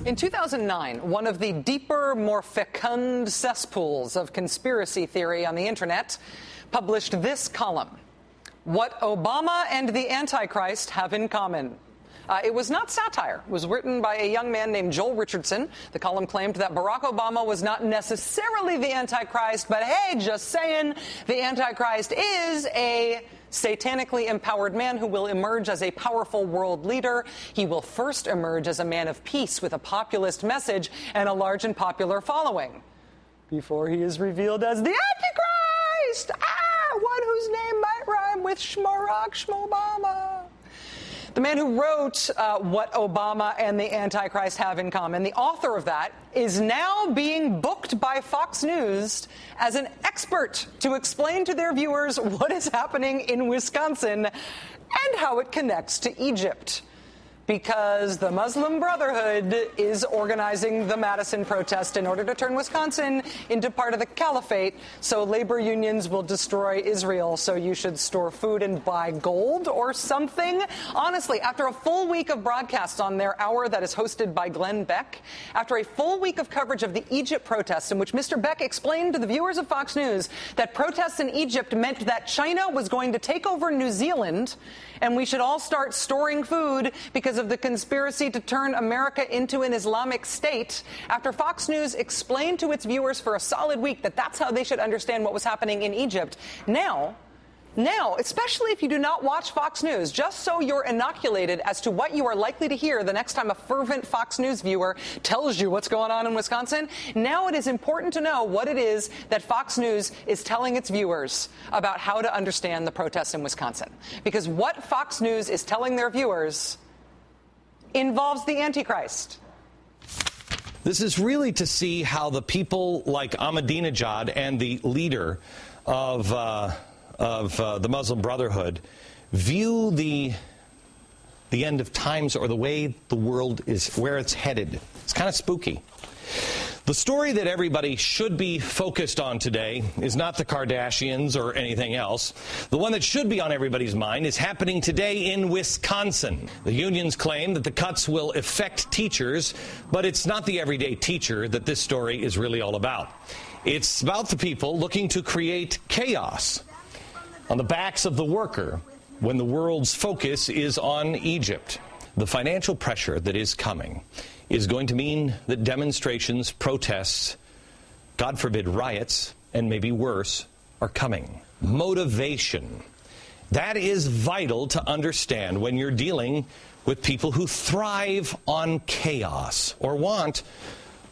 In 2009, one of the deeper, more fecund cesspools of conspiracy theory on the internet published this column: What Obama and the Antichrist Have in Common. It was not satire. It was written by a young man named Joel Richardson. The column claimed that Barack Obama was not necessarily the Antichrist, but hey, just saying, the Antichrist is a satanically empowered man who will emerge as a powerful world leader. He will first emerge as a man of peace with a populist message and a large and popular following, before he is revealed as the Antichrist! One whose name might rhyme with Shmarack Shmobama. The man who wrote What Obama and the Antichrist Have in Common, the author of that, is now being booked by Fox News as an expert to explain to their viewers what is happening in Wisconsin and how it connects to Egypt. Because the Muslim Brotherhood is organizing the Madison protest in order to turn Wisconsin into part of the caliphate, so labor unions will destroy Israel, so you should store food and buy gold or something. Honestly, after a full week of broadcasts on their hour that is hosted by Glenn Beck, after a full week of coverage of the Egypt protests in which Mr. Beck explained to the viewers of Fox News that protests in Egypt meant that China was going to take over New Zealand and we should all start storing food because of the conspiracy to turn America into an Islamic state, after Fox News explained to its viewers for a solid week that that's how they should understand what was happening in Egypt, now, especially if you do not watch Fox News, just so you're inoculated as to what you are likely to hear the next time a fervent Fox News viewer tells you what's going on in Wisconsin, now it is important to know what it is that Fox News is telling its viewers about how to understand the protests in Wisconsin. Because what Fox News is telling their viewers involves the Antichrist. This is really to see how the people like Ahmadinejad and the leader of the Muslim Brotherhood view the end of times, or the way the world is, where it's headed. It's kind of spooky. The story that everybody should be focused on today is not the Kardashians or anything else. The one that should be on everybody's mind is happening today in Wisconsin. The unions claim that the cuts will affect teachers, but it's not the everyday teacher that this story is really all about. It's about the people looking to create chaos on the backs of the worker when the world's focus is on Egypt. The financial pressure that is coming is going to mean that demonstrations, protests, God forbid riots, and maybe worse, are coming. Motivation. That is vital to understand when you're dealing with people who thrive on chaos or want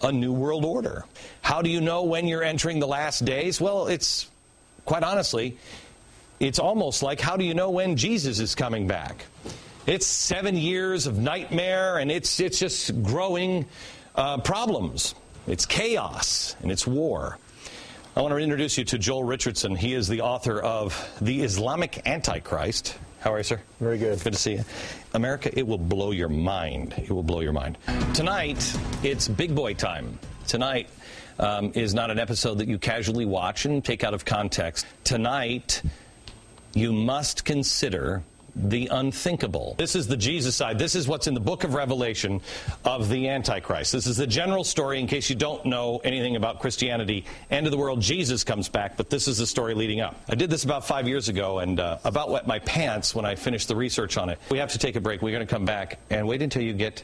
a new world order. How do you know when you're entering the last days? Well, it's, quite honestly, it's almost like, how do you know when Jesus is coming back? It's 7 years of nightmare, and it's just growing problems. It's chaos, and it's war. I want to introduce you to Joel Richardson. He is the author of The Islamic Antichrist. How are you, sir? Very good. Good to see you. America, it will blow your mind. It will blow your mind. Tonight, it's big boy time. Tonight is not an episode that you casually watch and take out of context. Tonight, you must consider the unthinkable. This is the Jesus side. This is what's in the book of Revelation of the Antichrist. This is the general story in case you don't know anything about Christianity. End of the world, Jesus comes back, but this is the story leading up. I did this about 5 years ago and about wet my pants when I finished the research on it. We have to take a break. We're going to come back and wait until you get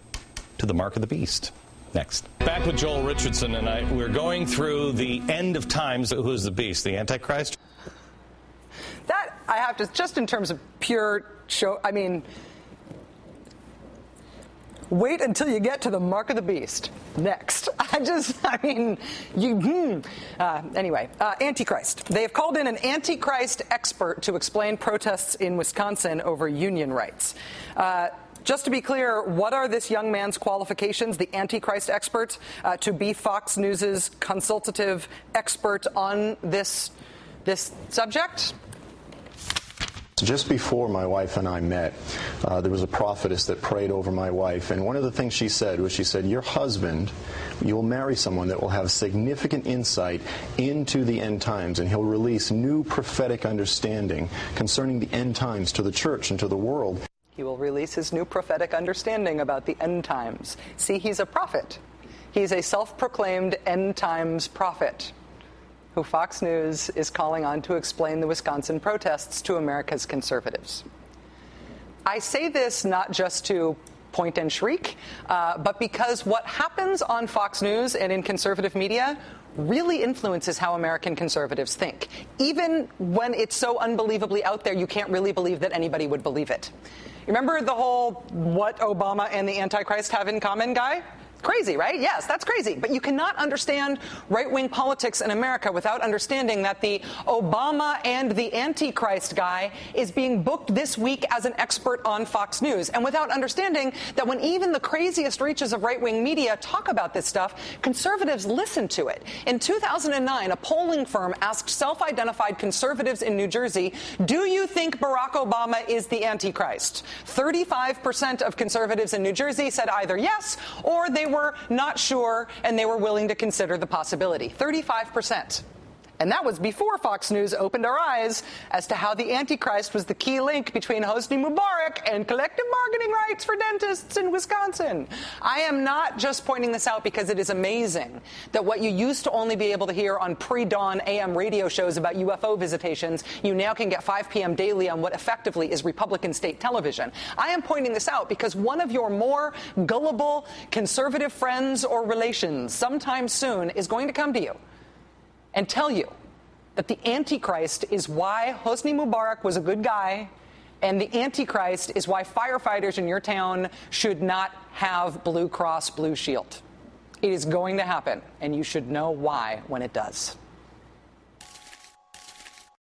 to the mark of the beast. Next. Back with Joel Richardson, and we're going through the end of times. Who's the beast? The Antichrist? That, I have to, just in terms of pure show, I mean, wait until you get to the mark of the beast. Next. Anyway, Antichrist. They have called in an Antichrist expert to explain protests in Wisconsin over union rights. Just to be clear, what are this young man's qualifications, the Antichrist expert, to be Fox News's consultative expert on this subject? Just before my wife and I met, there was a prophetess that prayed over my wife, and one of the things she said was, your husband, you will marry someone that will have significant insight into the end times, and he'll release new prophetic understanding concerning the end times to the church and to the world. He will release his new prophetic understanding about the end times. See, he's a prophet. He's a self-proclaimed end times prophet who Fox News is calling on to explain the Wisconsin protests to America's conservatives. I say this not just to point and shriek, but because what happens on Fox News and in conservative media really influences how American conservatives think. Even when it's so unbelievably out there, you can't really believe that anybody would believe it. Remember the whole what Obama and the Antichrist have in common guy? Crazy, right? Yes, that's crazy. But you cannot understand right-wing politics in America without understanding that the Obama and the Antichrist guy is being booked this week as an expert on Fox News. And without understanding that when even the craziest reaches of right-wing media talk about this stuff, conservatives listen to it. In 2009, a polling firm asked self-identified conservatives in New Jersey, do you think Barack Obama is the Antichrist? 35% of conservatives in New Jersey said either yes or they were not sure, and they were willing to consider the possibility. 35%. And that was before Fox News opened our eyes as to how the Antichrist was the key link between Hosni Mubarak and collective bargaining rights for dentists in Wisconsin. I am not just pointing this out because it is amazing that what you used to only be able to hear on pre-dawn AM radio shows about UFO visitations, you now can get 5 p.m. daily on what effectively is Republican state television. I am pointing this out because one of your more gullible conservative friends or relations sometime soon is going to come to you and tell you that the Antichrist is why Hosni Mubarak was a good guy, and the Antichrist is why firefighters in your town should not have Blue Cross Blue Shield. It is going to happen, and you should know why when it does.